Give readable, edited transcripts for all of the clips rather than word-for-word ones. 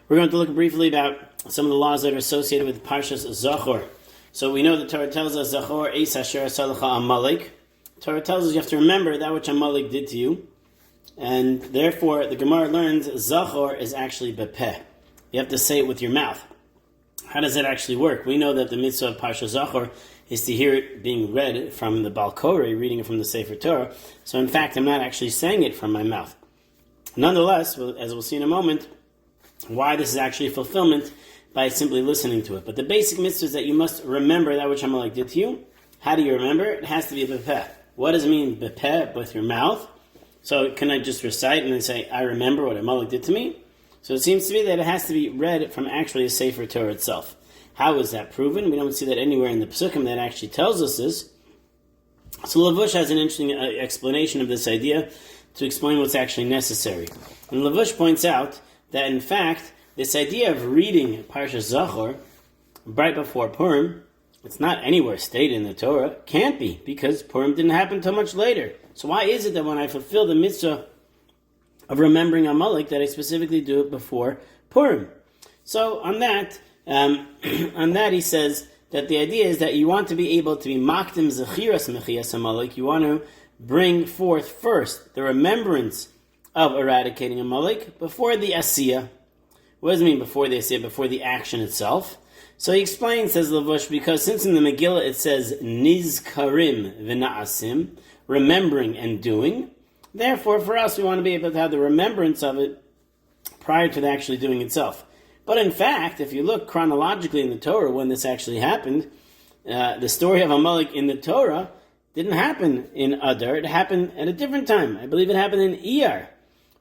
We're going to look briefly about some of the laws that are associated with Parshas Zachor. So we know the Torah tells us, Zachor eis asher asalecha Amalek. Torah tells us you have to remember that which Amalek did to you. And therefore, the Gemara learns Zachor is actually bepeh. You have to say it with your mouth. How does that actually work? We know that the mitzvah of Parshas Zachor is to hear it being read from the Baal Koreh, reading it from the Sefer Torah. So in fact, I'm not actually saying it from my mouth. Nonetheless, as we'll see in a moment, why this is actually a fulfillment by simply listening to it. But the basic mitzvah is that you must remember that which Amalek did to you. How do you remember? It has to be bepeh. What does it mean, bepeh, with your mouth? So can I just recite and then say, I remember what Amalek did to me? So it seems to be that it has to be read from actually a Sefer Torah itself. How is that proven? We don't see that anywhere in the Psukim that actually tells us this. So Lavush has an interesting explanation of this idea to explain what's actually necessary. And Lavush points out that in fact, this idea of reading Parshas Zachor right before Purim, it's not anywhere stated in the Torah. Can't be, because Purim didn't happen until much later. So why is it that when I fulfill the mitzvah of remembering Amalek, that I specifically do it before Purim? So on that he says that the idea is that you want to be able to be makdim zechiras mechias Amalek. You want to bring forth first the remembrance of eradicating Amalek before the asiyah. What does it mean before the asiyah? Before the action itself. So he explains, says Lavush, because since in the Megillah it says nizkarim v'na'asim, remembering and doing, therefore for us we want to be able to have the remembrance of it prior to the actually doing itself. But in fact, if you look chronologically in the Torah when this actually happened, the story of Amalek in the Torah didn't happen in Adar. It happened at a different time. I believe it happened in Iyar.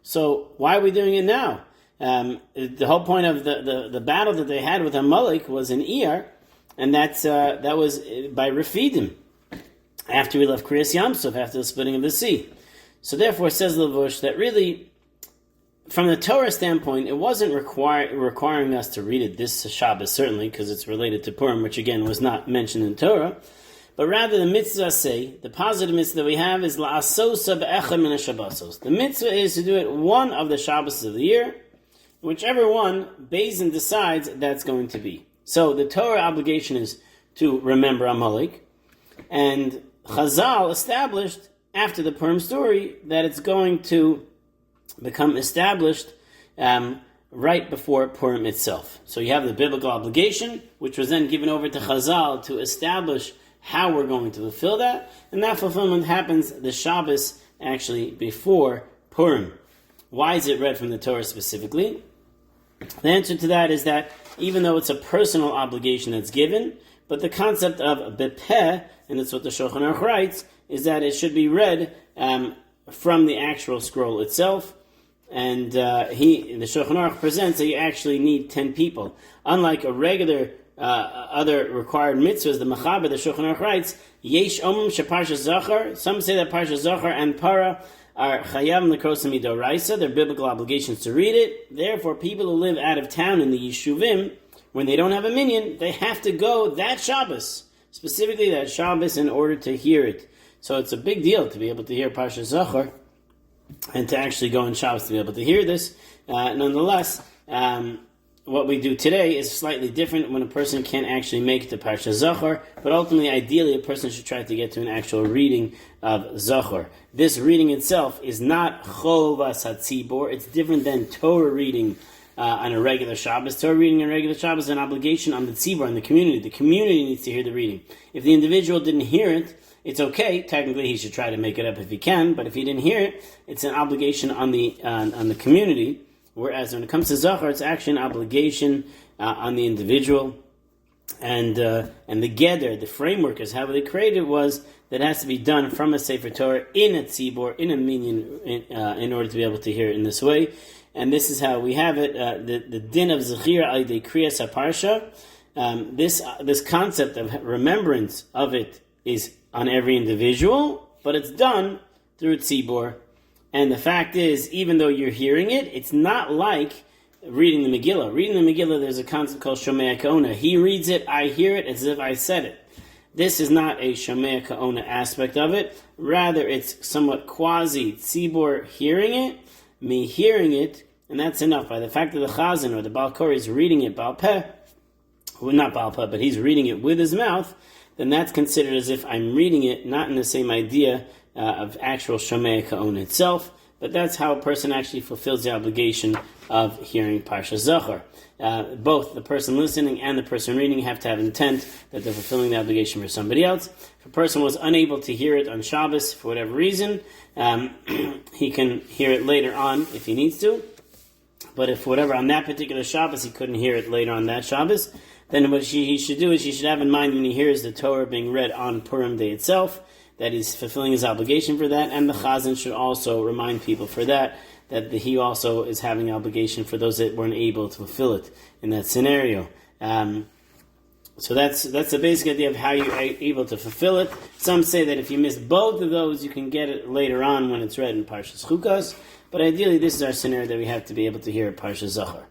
So why are we doing it now? The whole point of the battle that they had with Amalek was in Iyar, and that was by Refidim, after we left Kriyas Yamsuf, after the splitting of the sea. So therefore, says Lavush, that really, from the Torah standpoint, it wasn't requiring us to read it this Shabbos, certainly, because it's related to Purim, which again was not mentioned in Torah. But rather, the mitzvah say, the positive mitzvah that we have is la'asosa be'echa min ha'shabbosos. The mitzvah is to do it one of the Shabbos of the year, whichever one Beis Din decides that's going to be. So the Torah obligation is to remember Amalek, and Chazal established after the Purim story that it's going to become established right before Purim itself. So you have the biblical obligation, which was then given over to Chazal to establish how we're going to fulfill that, and that fulfillment happens the Shabbos actually before Purim. Why is it read from the Torah specifically? The answer to that is that even though it's a personal obligation that's given, but the concept of bepeh, and that's what the Shulchan Aruch writes, is that it should be read from the actual scroll itself. And the Shulchan Aruch presents that you actually need 10 people. Unlike a regular other required mitzvahs, the Mechaber, the Shulchan Aruch writes, Yesh omim sheParshas Zachor. Some say that Parshas Zachor and Para are chayav l'krosa midoraisa. They're biblical obligations to read it. Therefore, people who live out of town in the Yeshuvim, when they don't have a minyan, they have to go that Shabbos, specifically that Shabbos, in order to hear it. So it's a big deal to be able to hear Parshas Zachor and to actually go on Shabbos to be able to hear this. Nonetheless, what we do today is slightly different when a person can't actually make it to Parshas Zachor, but ultimately, ideally, a person should try to get to an actual reading of Zachor. This reading itself is not Chovas HaTzibor. It's different than Torah reading on a regular Shabbos. Torah reading on a regular Shabbos is an obligation on the Tzibor, on the community. The community needs to hear the reading. If the individual didn't hear it, it's okay. Technically, he should try to make it up if he can, but if he didn't hear it, it's an obligation on the community. Whereas when it comes to Zachor, it's actually an obligation on the individual. And the Geder, the framework, is how they created was that it has to be done from a Sefer Torah in a Tzibor, in a Minyan, in order to be able to hear it in this way. And this is how we have it, the din of Zechira al yedei Kriyas HaParsha. This concept of remembrance of it is on every individual, but it's done through Tzibor. And the fact is, even though you're hearing it, it's not like reading the Megillah. Reading the Megillah, there's a concept called Shomea Ka'ona. He reads it, I hear it as if I said it. This is not a Shomea Ka'ona aspect of it. Rather, it's somewhat quasi-Tzibor hearing it, me hearing it, and that's enough. By the fact that the Chazan or the Baal Kori is reading it Baal Peh, well, not Baal Peh, but he's reading it with his mouth, then that's considered as if I'm reading it, not in the same idea of actual Shomei Ka'on itself, but that's how a person actually fulfills the obligation of hearing Parshas Zachor. Both the person listening and the person reading have to have intent that they're fulfilling the obligation for somebody else. If a person was unable to hear it on Shabbos for whatever reason, he can hear it later on if he needs to. But if whatever on that particular Shabbos he couldn't hear it later on that Shabbos, then what he should do is he should have in mind when he hears the Torah being read on Purim Day itself, that he's fulfilling his obligation for that, and the Chazan should also remind people for that he also is having an obligation for those that weren't able to fulfill it in that scenario. So that's the basic idea of how you're able to fulfill it. Some say that if you miss both of those, you can get it later on when it's read in Parshas Chukas, but ideally this is our scenario that we have to be able to hear at Parshas Zachor.